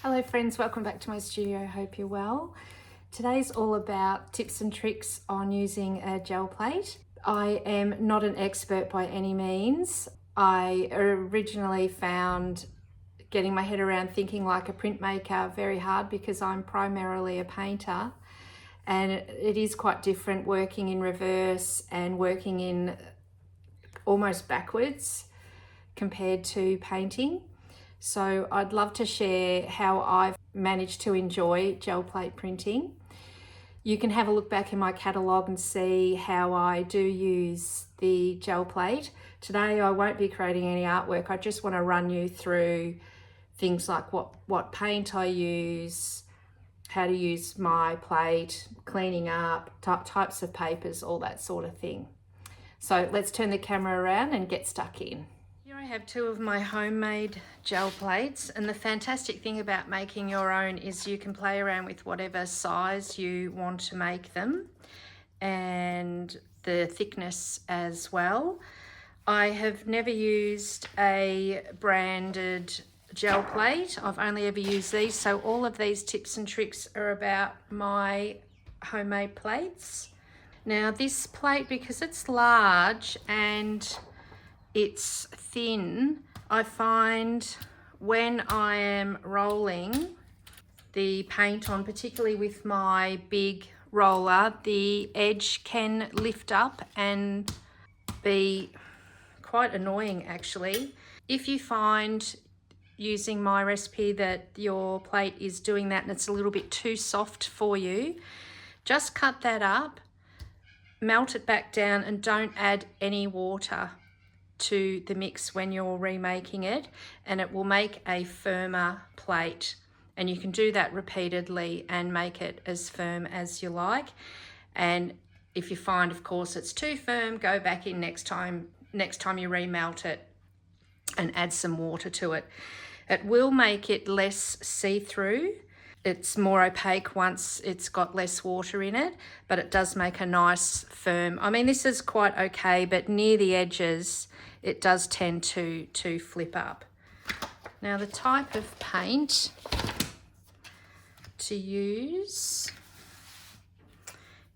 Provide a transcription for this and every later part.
Hello friends, welcome back to my studio. Hope you're well. Today's all about tips and tricks on using a gel plate. I am not an expert by any means. I originally found getting my head around thinking like a printmaker very hard because I'm primarily a painter, and it is quite different working in reverse and working in almost backwards compared to painting. So I'd love to share how I've managed to enjoy gel plate printing. You can have a look back in my catalogue and see how I do use the gel plate. Today I won't be creating any artwork. I just want to run you through things like what paint I use, how to use my plate, cleaning up, types of papers, all that sort of thing. So let's turn the camera around and get stuck in. Here I have two of my homemade gel plates, and the fantastic thing about making your own is you can play around with whatever size you want to make them and the thickness as well. I have never used a branded gel plate. I've only ever used these, so all of these tips and tricks are about my homemade plates. Now this plate, because it's large and it's thin, I find when I am rolling the paint on, particularly with my big roller, the edge can lift up and be quite annoying actually. If you find using my recipe that your plate is doing that and it's a little bit too soft for you, just cut that up, melt it back down, and don't add any water to the mix when you're remaking it, and it will make a firmer plate. And you can do that repeatedly and make it as firm as you like. And if you find, of course, it's too firm, go back in next time you remelt it and add some water to it. It will make it less see-through. It's more opaque once it's got less water in it, but it does make a nice firm. I mean, this is quite okay, but near the edges, it does tend to flip up. Now, the type of paint to use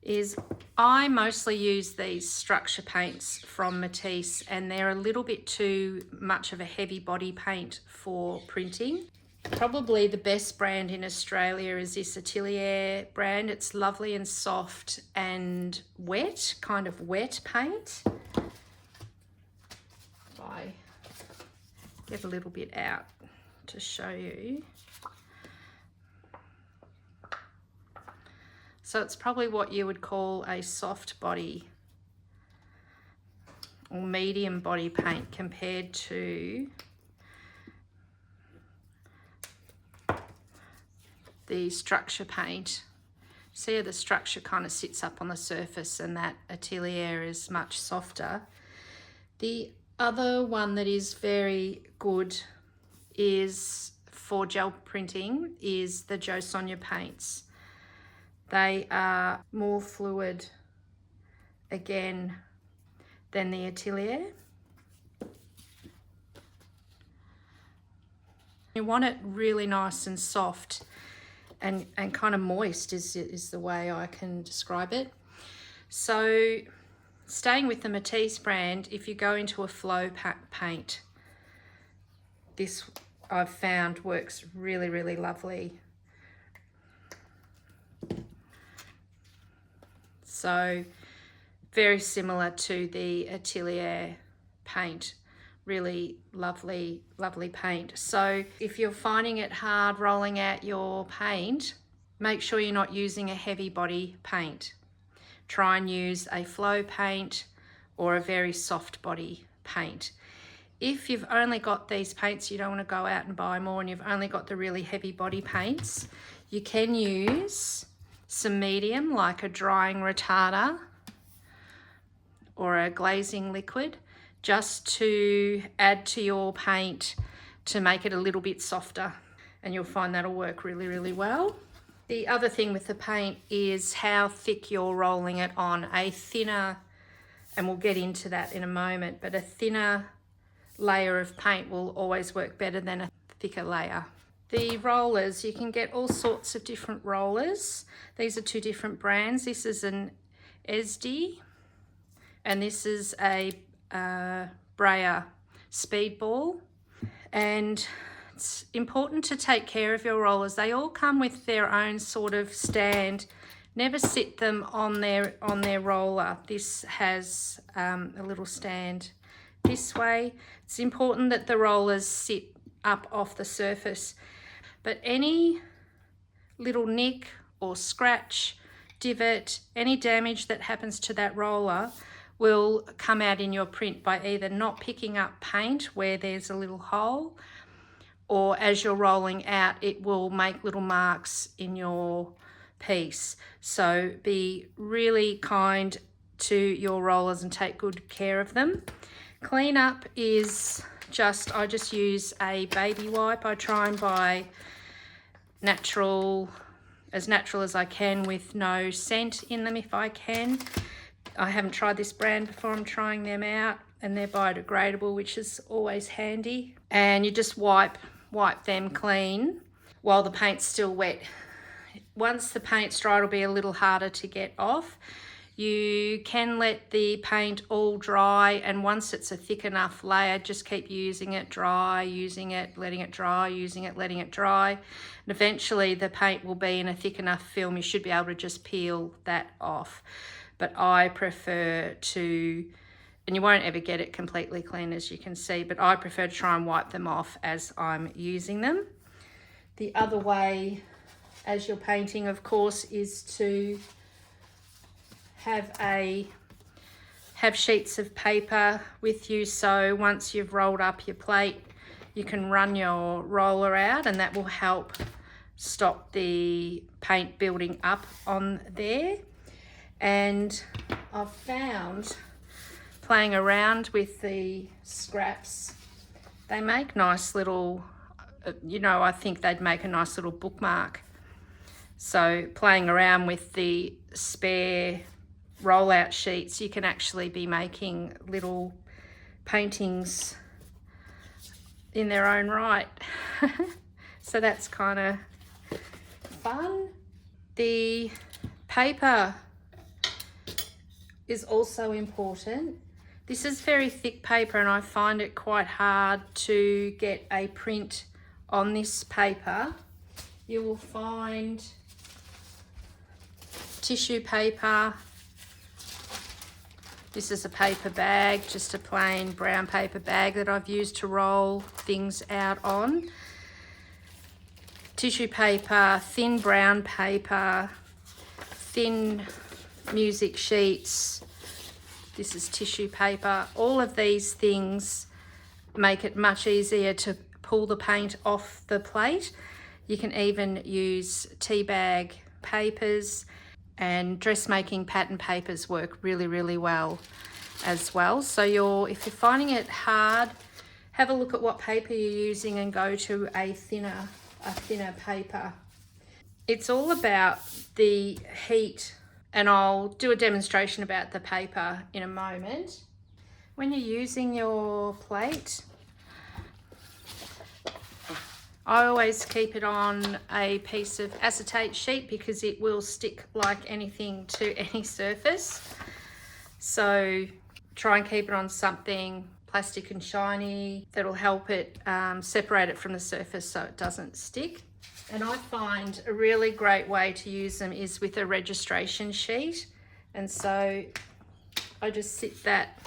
is, I mostly use these structure paints from Matisse, and they're a little bit too much of a heavy body paint for printing. Probably the best brand in Australia is this Atelier brand. It's lovely and soft and wet, kind of wet paint. I get a little bit out to show you. So it's probably what you would call a soft body or medium body paint compared to the structure paint. See how the structure kind of sits up on the surface, and that Atelier is much softer. The other one that is very good is for gel printing is the Jo Sonja paints. They are more fluid again than the Atelier. You want it really nice and soft and kind of moist is the way I can describe it. So staying with the Matisse brand, if you go into a flow paint, this I've found works really, really lovely. So very similar to the Atelier paint. Really lovely, lovely paint. So if you're finding it hard rolling out your paint, make sure you're not using a heavy body paint. Try and use a flow paint or a very soft body paint. If you've only got these paints, you don't want to go out and buy more, and you've only got the really heavy body paints, you can use some medium like a drying retarder or a glazing liquid, just to add to your paint to make it a little bit softer, and you'll find that'll work really, really well. The other thing with the paint is how thick you're rolling it on. A thinner, and we'll get into that in a moment, but a thinner layer of paint will always work better than a thicker layer. The rollers, you can get all sorts of different rollers. These are two different brands. This is an SD and this is a Brayer Speedball. And it's important to take care of your rollers. They all come with their own sort of stand. Never sit them on their roller. This has a little stand this way. It's important that the rollers sit up off the surface. But any little nick or scratch, divot, any damage that happens to that roller will come out in your print by either not picking up paint where there's a little hole, or as you're rolling out, it will make little marks in your piece. So be really kind to your rollers and take good care of them. Cleanup is I just use a baby wipe. I try and buy as natural as I can with no scent in them if I can. I haven't tried this brand before, I'm trying them out, and they're biodegradable, which is always handy. And you just wipe them clean while the paint's still wet. Once the paint's dry, it'll be a little harder to get off. You can let the paint all dry, and once it's a thick enough layer, just keep using it, dry, using it, letting it dry, using it, letting it dry. And eventually the paint will be in a thick enough film, you should be able to just peel that off. But I prefer to, and you won't ever get it completely clean as you can see, but I prefer to try and wipe them off as I'm using them. The other way as you're painting, of course, is to have sheets of paper with you, so once you've rolled up your plate you can run your roller out, and that will help stop the paint building up on there. And I've found, playing around with the scraps, they make nice little, I think they'd make a nice little bookmark. So playing around with the spare rollout sheets, you can actually be making little paintings in their own right. So that's kind of fun. The paper is also important. This is very thick paper and I find it quite hard to get a print on this paper. You will find tissue paper. This is a paper bag, just a plain brown paper bag that I've used to roll things out on. Tissue paper, thin brown paper, thin music sheets. This is tissue paper. All of these things make it much easier to pull the paint off the plate. You can even use tea bag papers, and dressmaking pattern papers work really, really well as well. So if you're finding it hard, have a look at what paper you're using and go to a thinner paper. It's all about the heat, and I'll do a demonstration about the paper in a moment. When you're using your plate, I always keep it on a piece of acetate sheet because it will stick like anything to any surface. So try and keep it on something plastic and shiny that'll help it separate it from the surface so it doesn't stick. And I find a really great way to use them is with a registration sheet. And so I just sit that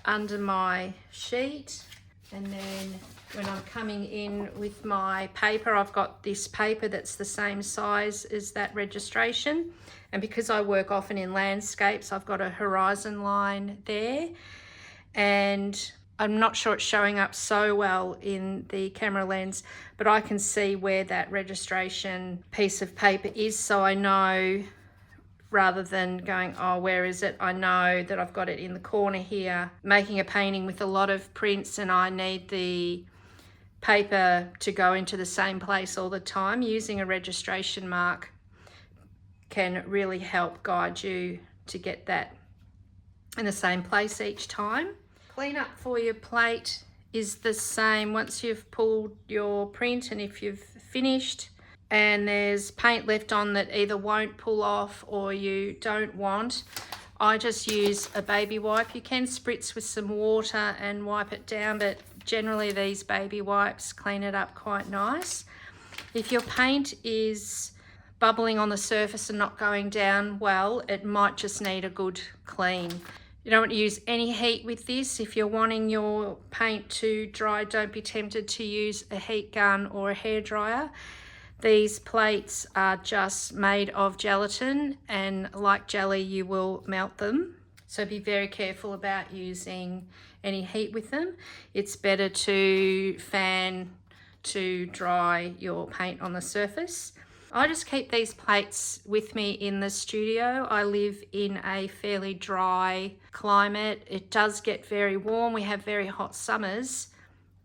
under my sheet, and then when I'm coming in with my paper, I've got this paper that's the same size as that registration. And because I work often in landscapes, I've got a horizon line there. And I'm not sure it's showing up so well in the camera lens, but I can see where that registration piece of paper is. So I know, rather than going, oh, where is it? I know that I've got it in the corner here. Making a painting with a lot of prints and I need the paper to go into the same place all the time, using a registration mark can really help guide you to get that in the same place each time. Clean up for your plate is the same once you've pulled your print, and if you've finished and there's paint left on that either won't pull off or you don't want, I just use a baby wipe. You can spritz with some water and wipe it down, but generally these baby wipes clean it up quite nice. If your paint is bubbling on the surface and not going down well, it might just need a good clean. You don't want to use any heat with this. If you're wanting your paint to dry, don't be tempted to use a heat gun or a hairdryer. These plates are just made of gelatin, and like jelly, you will melt them. So be very careful about using any heat with them. It's better to fan to dry your paint on the surface. I just keep these plates with me in the studio. I live in a fairly dry climate. It does get very warm. We have very hot summers,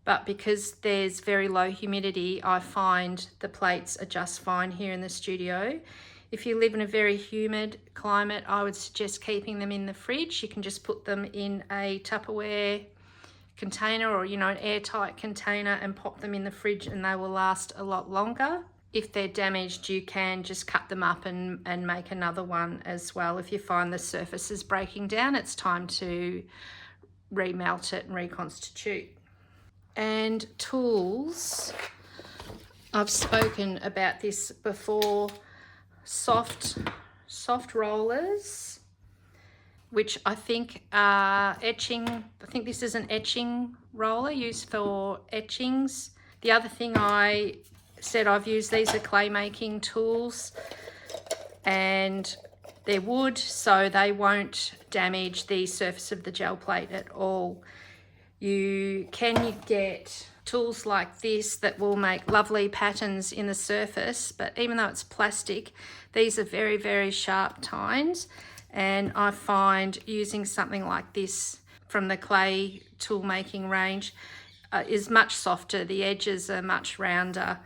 but because there's very low humidity, I find the plates are just fine here in the studio. If you live in a very humid climate, I would suggest keeping them in the fridge. You can just put them in a Tupperware container or, an airtight container and pop them in the fridge, and they will last a lot longer. If they're damaged, you can just cut them up and make another one as well. If you find the surface is breaking down, it's time to remelt it and reconstitute. And tools, I've spoken about this before. Soft rollers, which I think are etching. I think this is an etching roller used for etchings. The other thing I said I've used, these are clay making tools, and they're wood, so they won't damage the surface of the gel plate at all. You can get tools like this that will make lovely patterns in the surface, but even though it's plastic, these are very, very sharp tines, and I find using something like this from the clay tool making range is much softer. The edges are much rounder,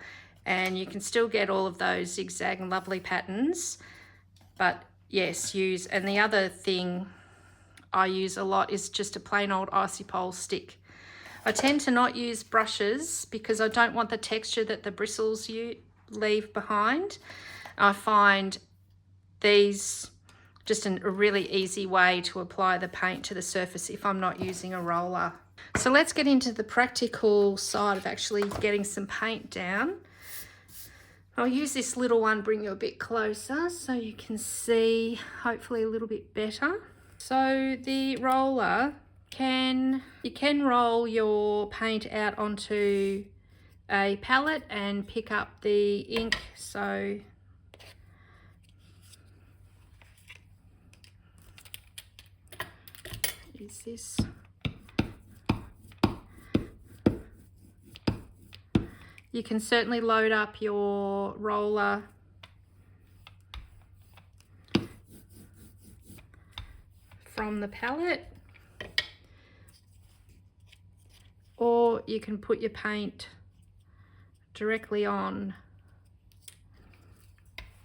and you can still get all of those zigzag and lovely patterns. But yes, use, and the other thing I use a lot is just a plain old icy pole stick. I tend to not use brushes because I don't want the texture that the bristles you leave behind. I find these just a really easy way to apply the paint to the surface if I'm not using a roller. So let's get into the practical side of actually getting some paint down. I'll use this little one, bring you a bit closer so you can see hopefully a little bit better. So the roller, you can roll your paint out onto a palette and pick up the ink. So use this. You can certainly load up your roller from the palette, or you can put your paint directly on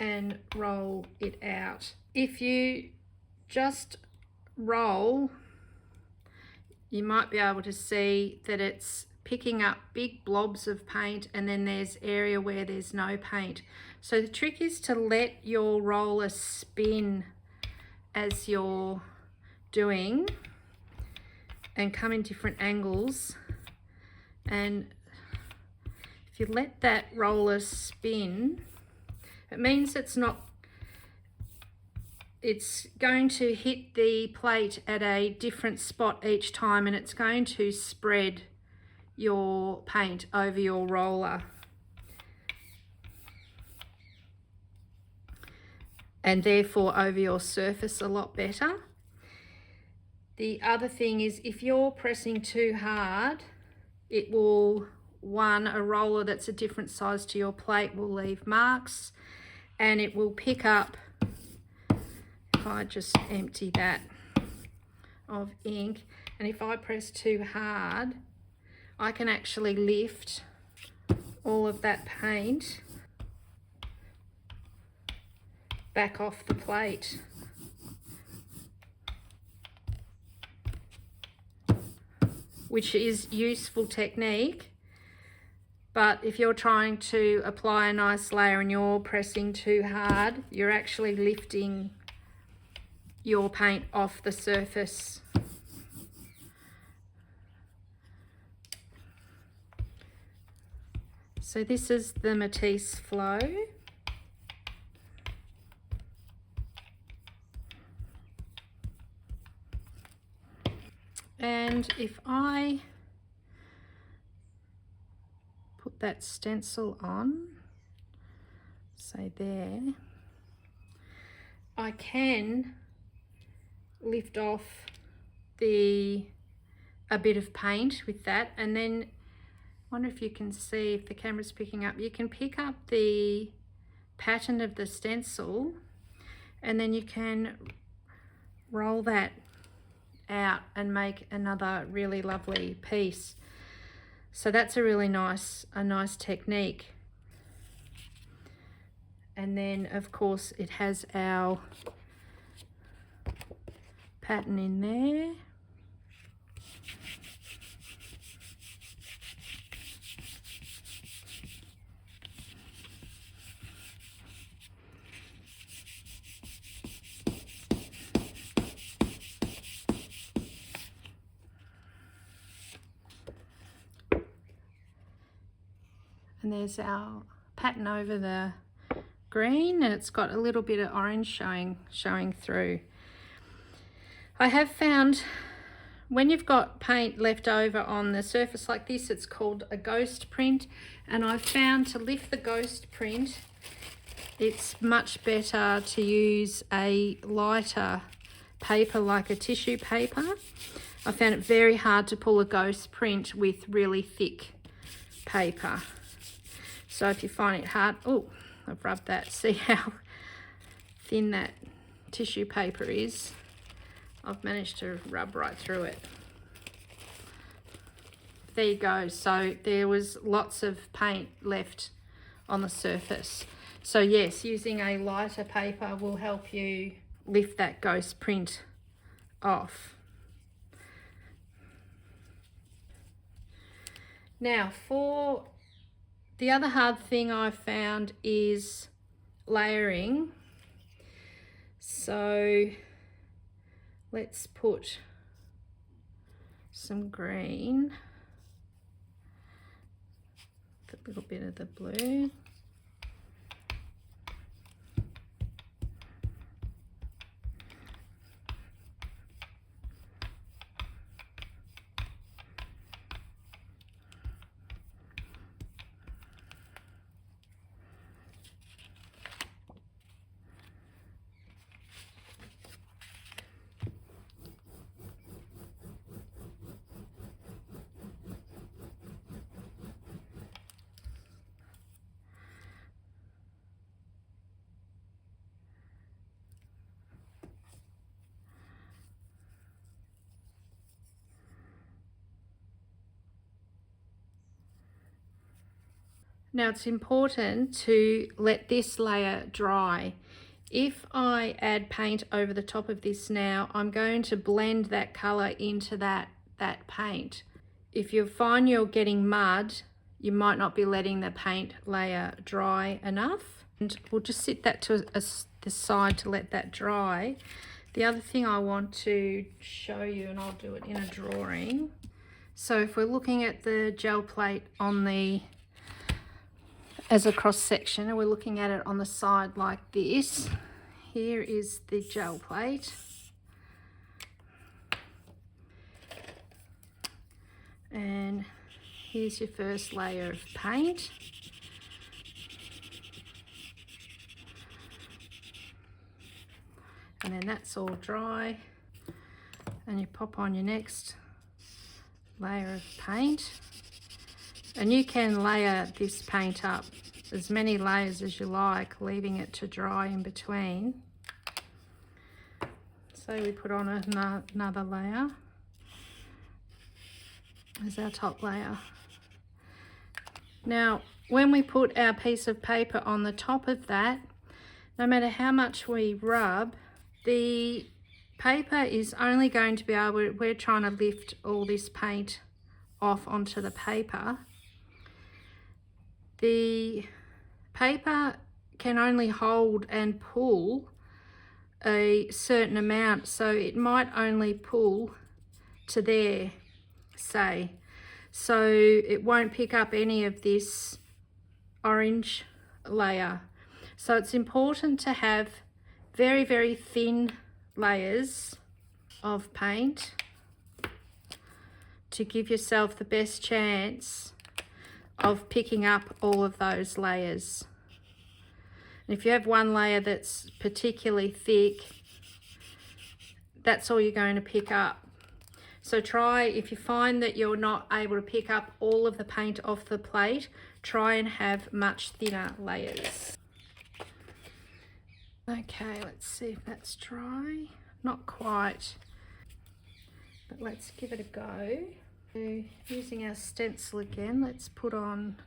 and roll it out. If you just roll, you might be able to see that it's picking up big blobs of paint, and then there's area where there's no paint. So the trick is to let your roller spin as you're doing and come in different angles, and if you let that roller spin, it means it's going to hit the plate at a different spot each time, and it's going to spread your paint over your roller. And therefore over your surface a lot better. The other thing is, if you're pressing too hard, it will, a roller that's a different size to your plate will leave marks, and it will pick up, if I just empty that of ink, and if I press too hard, I can actually lift all of that paint back off the plate. which is useful technique. But if you're trying to apply a nice layer and you're pressing too hard, you're actually lifting your paint off the surface. So this is the Matisse Flow. And if I put that stencil on, say there, I can lift off a bit of paint with that, and then I wonder if you can see, if the camera's picking up, you can pick up the pattern of the stencil and then you can roll that out and make another really lovely piece. So that's a really nice technique. And then of course it has our pattern in there. And there's our pattern over the green, and it's got a little bit of orange showing through. I have found when you've got paint left over on the surface like this, it's called a ghost print, and I've found to lift the ghost print, it's much better to use a lighter paper like a tissue paper. I found it very hard to pull a ghost print with really thick paper. So if you find it hard, oh, I've rubbed that. See how thin that tissue paper is? I've managed to rub right through it. There you go. So there was lots of paint left on the surface. So yes, using a lighter paper will help you lift that ghost print off. Now for the other hard thing I found is layering. So let's put some green, a little bit of the blue. Now it's important to let this layer dry. If I add paint over the top of this now, I'm going to blend that colour into that paint. If you find you're getting mud, you might not be letting the paint layer dry enough. And we'll just sit that to the side to let that dry. The other thing I want to show you, and I'll do it in a drawing. So if we're looking at the gel plate on the as a cross section, and we're looking at it on the side like this. Here is the gel plate. And here's your first layer of paint. And then that's all dry. And you pop on your next layer of paint. And you can layer this paint up as many layers as you like, leaving it to dry in between. So we put on another layer as our top layer. Now, when we put our piece of paper on the top of that, no matter how much we rub, the paper is only going to be able, we're trying to lift all this paint off onto the paper, the paper can only hold and pull a certain amount, so it might only pull to there, say, so it won't pick up any of this orange layer. So it's important to have very, very thin layers of paint to give yourself the best chance of picking up all of those layers. And if you have one layer that's particularly thick, that's all you're going to pick up. So try, if you find that you're not able to pick up all of the paint off the plate, try and have much thinner layers. Okay, let's see if that's dry. Not quite, but let's give it a go. So using our stencil again, let's put on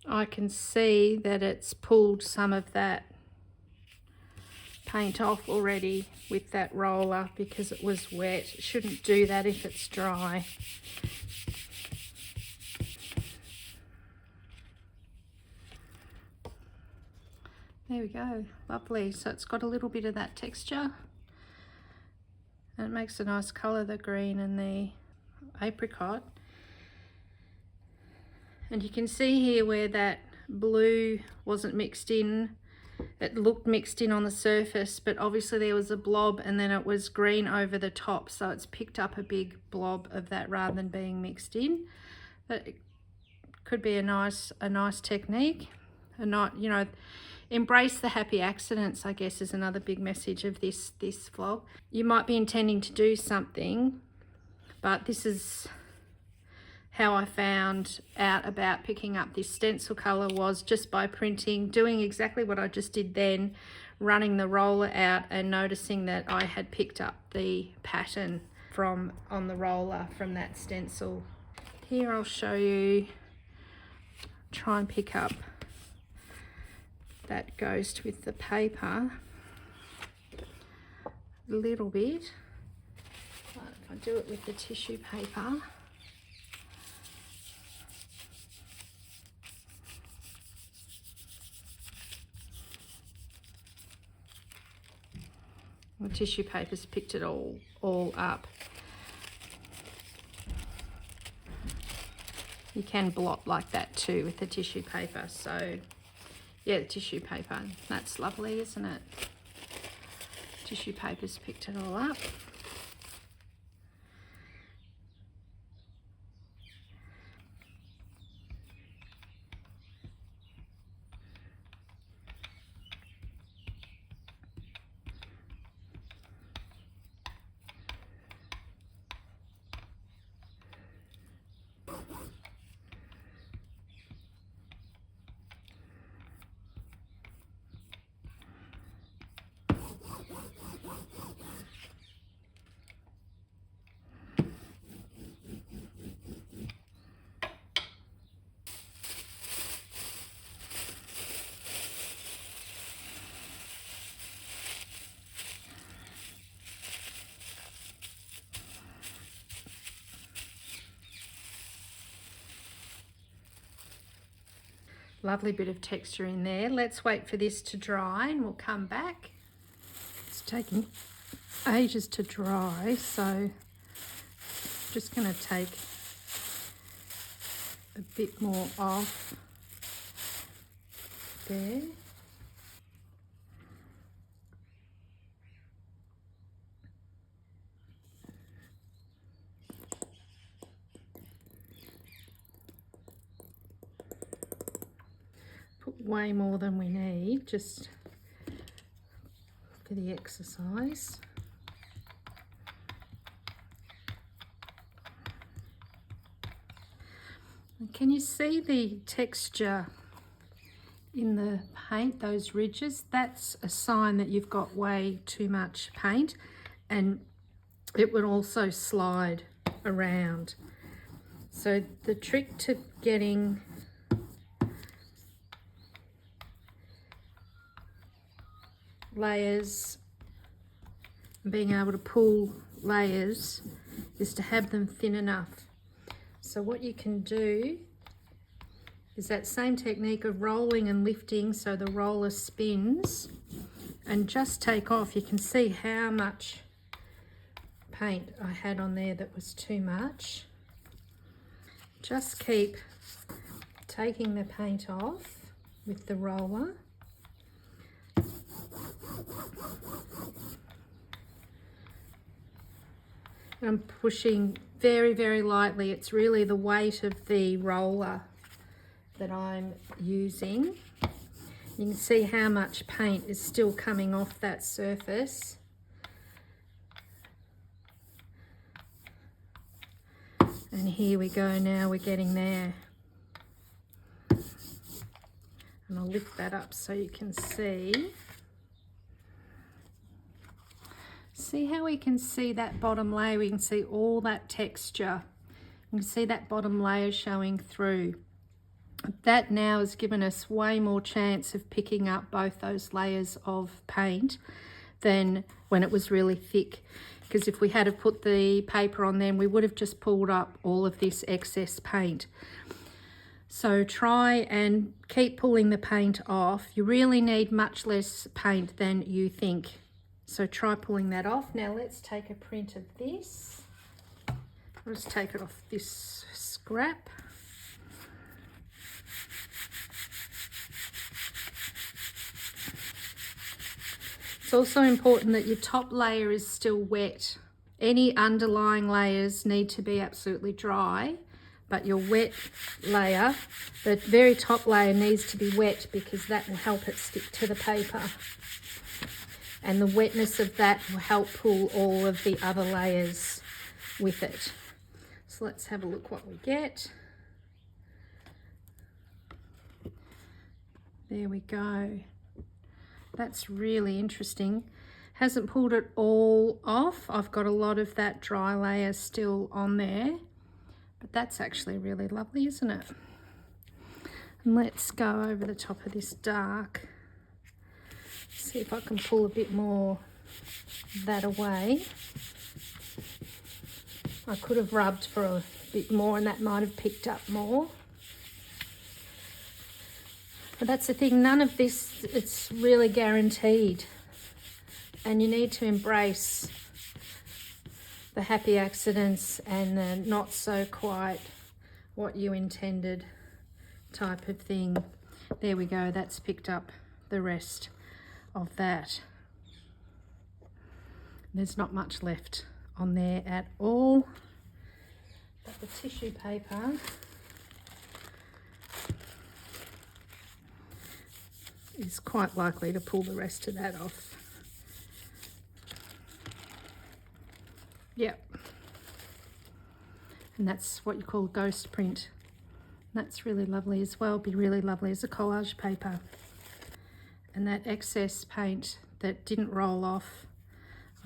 I can see that it's pulled some of that paint off already with that roller because it was wet. It shouldn't do that if it's dry. There we go, lovely. So it's got a little bit of that texture and it makes a nice colour, the green and the apricot. And you can see here where that blue wasn't mixed in. It looked mixed in on the surface, but obviously there was a blob and then it was green over the top. So it's picked up a big blob of that rather than being mixed in. But it could be a nice technique. And not, you know, embrace the happy accidents, I guess, is another big message of this vlog. You might be intending to do something, but this is how I found out about picking up this stencil colour, was just by printing, doing exactly what I just did then, running the roller out and noticing that I had picked up the pattern from on the roller from that stencil. Here I'll show you, try and pick up that ghost with the paper a little bit. But if I do it with the tissue paper, the tissue paper's picked it all up. You can blot like that too with the tissue paper. So yeah, the tissue paper, that's lovely, isn't it? Tissue paper's picked it all up. Lovely bit of texture in there. Let's wait for this to dry and we'll come back. It's taking ages to dry, so I'm just going to take a bit more off there. Put way more than we need, just for the exercise. And can you see the texture in the paint, those ridges? That's a sign that you've got way too much paint, and it would also slide around. So the trick to getting layers, being able to pull layers, is to have them thin enough. So what you can do is that same technique of rolling and lifting so the roller spins, and just take off. You can see how much paint I had on there that was too much. Just keep taking the paint off with the roller. And I'm pushing very, very lightly. It's really the weight of the roller that I'm using. You can see how much paint is still coming off that surface. And here we go, now we're getting there. And I'll lift that up so you can see. See how we can see that bottom layer? We can see all that texture. You can see that bottom layer showing through. That now has given us way more chance of picking up both those layers of paint than when it was really thick. Because if we had have put the paper on then, we would have just pulled up all of this excess paint. So try and keep pulling the paint off. You really need much less paint than you think. So try pulling that off. Now let's take a print of this. I'll just take it off this scrap. It's also important that your top layer is still wet. Any underlying layers need to be absolutely dry, but your wet layer, the very top layer, needs to be wet because that will help it stick to the paper. And the wetness of that will help pull all of the other layers with it. So let's have a look what we get. There we go. That's really interesting. Hasn't pulled it all off. I've got a lot of that dry layer still on there, but that's actually really lovely, isn't it? And let's go over the top of this dark. See if I can pull a bit more of that away. I could have rubbed for a bit more and that might have picked up more. But that's the thing, none of this, it's really guaranteed. And you need to embrace the happy accidents and the not so quite what you intended type of thing. There we go, that's picked up the rest of that. There's not much left on there at all. But the tissue paper is quite likely to pull the rest of that off. Yep. And that's what you call ghost print. That's really lovely as well. Be really lovely as a collage paper. And that excess paint that didn't roll off,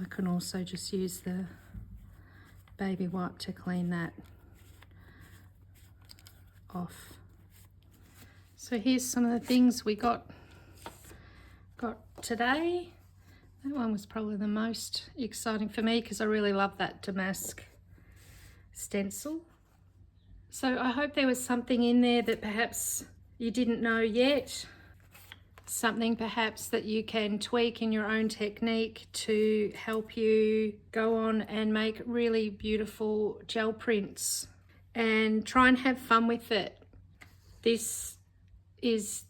I can also just use the baby wipe to clean that off. So here's some of the things we got today. That one was probably the most exciting for me because I really love that damask stencil. So I hope there was something in there that perhaps you didn't know yet. Something perhaps that you can tweak in your own technique to help you go on and make really beautiful gel prints and try and have fun with it. This is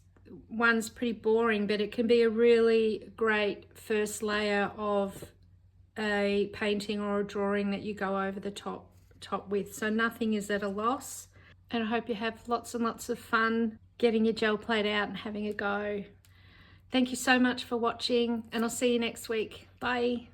one's pretty boring, but it can be a really great first layer of a painting or a drawing that you go over the top with. So nothing is at a loss. And I hope you have lots and lots of fun getting your gel plate out and having a go. Thank you so much for watching, and I'll see you next week. Bye.